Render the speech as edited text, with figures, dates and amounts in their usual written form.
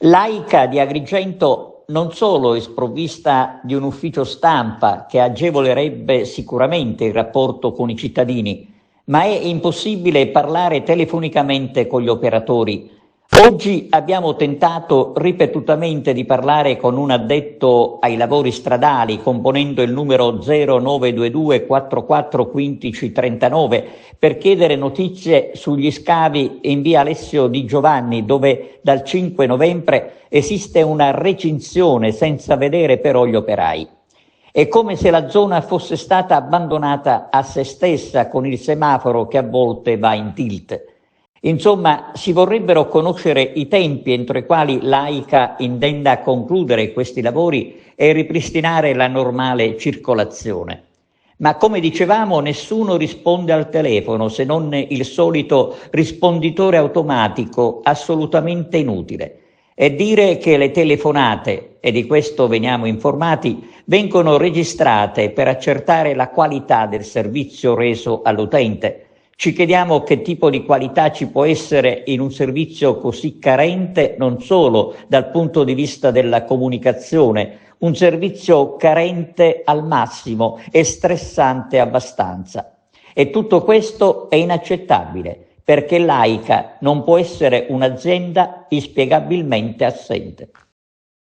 L'AICA di Agrigento non solo è sprovvista di un ufficio stampa che agevolerebbe sicuramente il rapporto con i cittadini, ma è impossibile parlare telefonicamente con gli operatori. Oggi abbiamo tentato ripetutamente di parlare con un addetto ai lavori stradali, componendo il numero 0922 44 15 39, per chiedere notizie sugli scavi in via Alessio Di Giovanni, dove dal 5 novembre esiste una recinzione senza vedere però gli operai. È come se la zona fosse stata abbandonata a se stessa, con il semaforo che a volte va in tilt. Insomma, si vorrebbero conoscere i tempi entro i quali l'AICA intenda concludere questi lavori e ripristinare la normale circolazione. Ma come dicevamo, nessuno risponde al telefono, se non il solito risponditore automatico assolutamente inutile. E dire che le telefonate, e di questo veniamo informati, vengono registrate per accertare la qualità del servizio reso all'utente. Ci chiediamo che tipo di qualità ci può essere in un servizio così carente, non solo dal punto di vista della comunicazione, un servizio carente al massimo e stressante abbastanza. E tutto questo è inaccettabile, perché l'AICA non può essere un'azienda inspiegabilmente assente.